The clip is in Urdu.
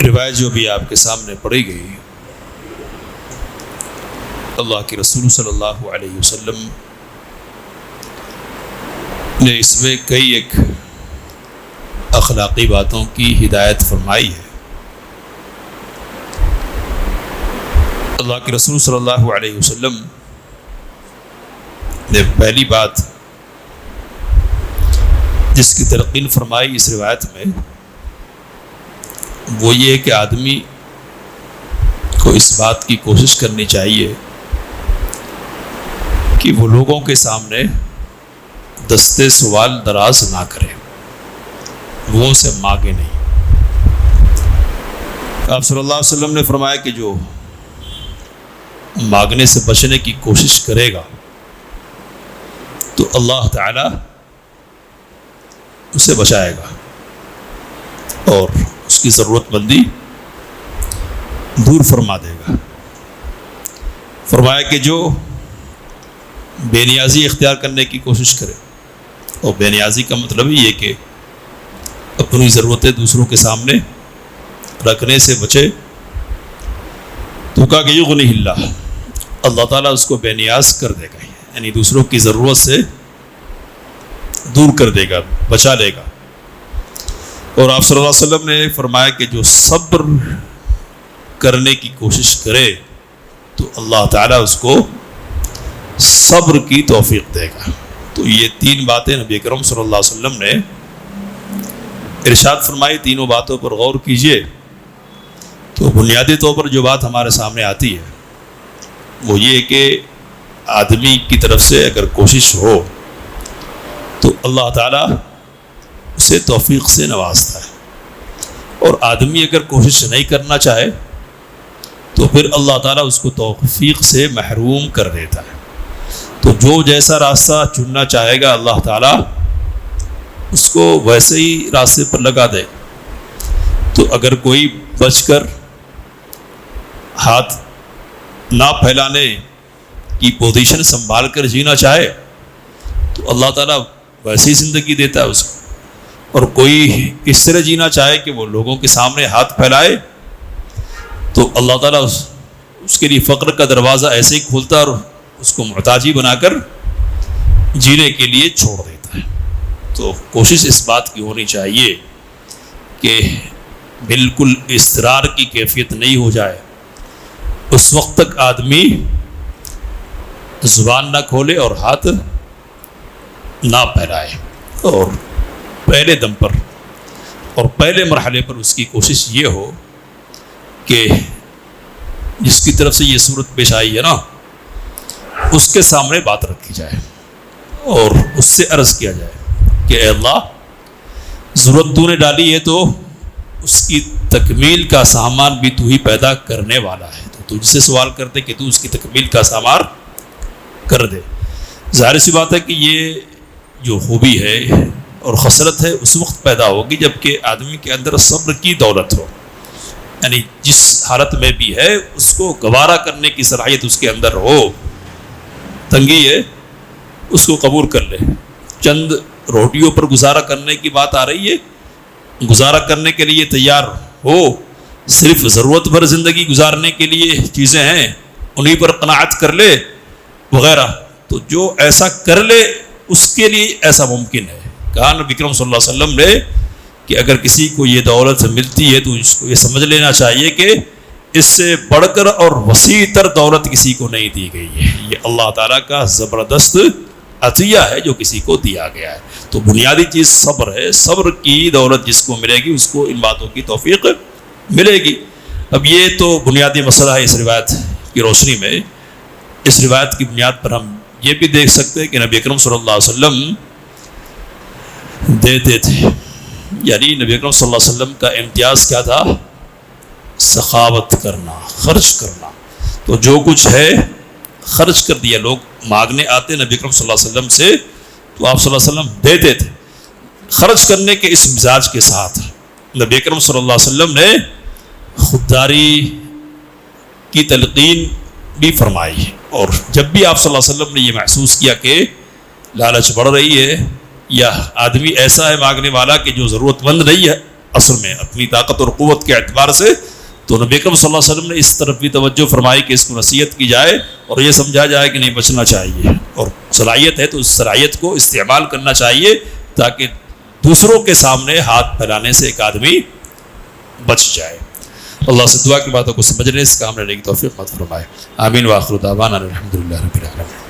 روایت جو بھی آپ کے سامنے پڑھی گئی، اللہ کے رسول صلی اللہ علیہ وسلم نے اس میں کئی ایک اخلاقی باتوں کی ہدایت فرمائی ہے۔ اللہ کے رسول صلی اللہ علیہ وسلم نے پہلی بات جس کی تلقین فرمائی اس روایت میں وہ یہ کہ آدمی کو اس بات کی کوشش کرنی چاہیے کہ وہ لوگوں کے سامنے دستے سوال دراز نہ کرے، وہ سے مانگے نہیں۔ آپ صلی اللہ علیہ وسلم نے فرمایا کہ جو مانگنے سے بچنے کی کوشش کرے گا تو اللہ تعالی اسے بچائے گا اور اس کی ضرورت مندی دور فرما دے گا۔ فرمایا کہ جو بے نیازی اختیار کرنے کی کوشش کرے، اور بے نیازی کا مطلب یہ کہ اپنی ضرورتیں دوسروں کے سامنے رکھنے سے بچے، تو کہا کہ یغنیہ اللہ، اللہ تعالیٰ اس کو بے نیاز کر دے گا، یعنی دوسروں کی ضرورت سے دور کر دے گا، بچا لے گا۔ اور آپ صلی اللہ علیہ وسلم نے فرمایا کہ جو صبر کرنے کی کوشش کرے تو اللہ تعالیٰ اس کو صبر کی توفیق دے گا۔ تو یہ تین باتیں نبی اکرم صلی اللہ علیہ وسلم نے ارشاد فرمائی، تینوں باتوں پر غور کیجئے۔ تو بنیادی طور پر جو بات ہمارے سامنے آتی ہے وہ یہ کہ آدمی کی طرف سے اگر کوشش ہو تو اللہ تعالیٰ اسے توفیق سے نوازتا ہے، اور آدمی اگر کوشش نہیں کرنا چاہے تو پھر اللہ تعالیٰ اس کو توفیق سے محروم کر دیتا ہے۔ تو جو جیسا راستہ چننا چاہے گا اللہ تعالیٰ اس کو ویسے ہی راستے پر لگا دے۔ تو اگر کوئی بچ کر ہاتھ نہ پھیلانے کی پوزیشن سنبھال کر جینا چاہے تو اللہ تعالیٰ ویسے ہی زندگی دیتا ہے اس کو، اور کوئی اس طرح جینا چاہے کہ وہ لوگوں کے سامنے ہاتھ پھیلائے تو اللہ تعالیٰ اس کے لیے فقر کا دروازہ ایسے ہی کھولتا اور اس کو محتاجی بنا کر جینے کے لیے چھوڑ دیتا ہے۔ تو کوشش اس بات کی ہونی چاہیے کہ بالکل اضطرار کی کیفیت نہیں ہو جائے، اس وقت تک آدمی زبان نہ کھولے اور ہاتھ نہ پھیلائے، اور پہلے دم پر اور پہلے مرحلے پر اس کی کوشش یہ ہو کہ جس کی طرف سے یہ صورت پیش آئی ہے نا اس کے سامنے بات رکھی جائے اور اس سے عرض کیا جائے کہ اے اللہ، ضرورت تو نے ڈالی ہے تو اس کی تکمیل کا سامان بھی تو ہی پیدا کرنے والا ہے، تو تجھ سے سوال کرتے کہ تو اس کی تکمیل کا سامان کر دے۔ ظاہر سی بات ہے کہ یہ جو خوبی ہے اور خسرت ہے اس وقت پیدا ہوگی جب کہ آدمی کے اندر صبر کی دولت ہو، یعنی جس حالت میں بھی ہے اس کو گوارا کرنے کی صلاحیت اس کے اندر ہو۔ تنگی ہے اس کو قبول کر لے، چند روٹیوں پر گزارا کرنے کی بات آ رہی ہے، گزارا کرنے کے لیے تیار ہو، صرف ضرورت بھر زندگی گزارنے کے لیے چیزیں ہیں انہیں پر قناعت کر لے وغیرہ، تو جو ایسا کر لے اس کے لیے ایسا ممکن ہے۔ کہا نبی اکرم صلی اللہ علیہ وسلم نے کہ اگر کسی کو یہ دولت ملتی ہے تو اس کو یہ سمجھ لینا چاہیے کہ اس سے بڑھ کر اور وسیع تر دولت کسی کو نہیں دی گئی ہے، یہ اللہ تعالیٰ کا زبردست عطیہ ہے جو کسی کو دیا گیا ہے۔ تو بنیادی چیز صبر ہے، صبر کی دولت جس کو ملے گی اس کو ان باتوں کی توفیق ملے گی۔ اب یہ تو بنیادی مسئلہ ہے اس روایت کی روشنی میں۔ اس روایت کی بنیاد پر ہم یہ بھی دیکھ سکتے ہیں کہ نبی اکرم صلی اللہ علیہ وسلم دیتے تھے، یعنی نبی اکرم صلی اللہ علیہ وسلم کا امتیاز کیا تھا؟ سخاوت کرنا، خرچ کرنا۔ تو جو کچھ ہے خرچ کر دیا۔ لوگ مانگنے آتے نبی اکرم صلی اللہ علیہ وسلم سے تو آپ صلی اللہ علیہ وسلم دیتے تھے۔ خرچ کرنے کے اس مزاج کے ساتھ نبی اکرم صلی اللہ علیہ وسلم نے خودداری کی تلقین بھی فرمائی، اور جب بھی آپ صلی اللہ علیہ وسلم نے یہ محسوس کیا کہ لالچ بڑھ رہی ہے یا آدمی ایسا ہے مانگنے والا کہ جو ضرورت مند نہیں ہے اصل میں اپنی طاقت اور قوت کے اعتبار سے، تو نبی اکرم صلی اللہ علیہ وسلم نے اس طرف بھی توجہ فرمائی کہ اس کو نصیحت کی جائے اور یہ سمجھا جائے کہ نہیں بچنا چاہیے، اور صلاحیت ہے تو اس صلاحیت کو استعمال کرنا چاہیے تاکہ دوسروں کے سامنے ہاتھ پھیلانے سے ایک آدمی بچ جائے۔ اللہ سے دعا کی باتوں کو سمجھنے، اس کام لینے کی توفیق عطا فرمائے۔ آمین وآخر دعوانا الحمدللہ رب العالمین۔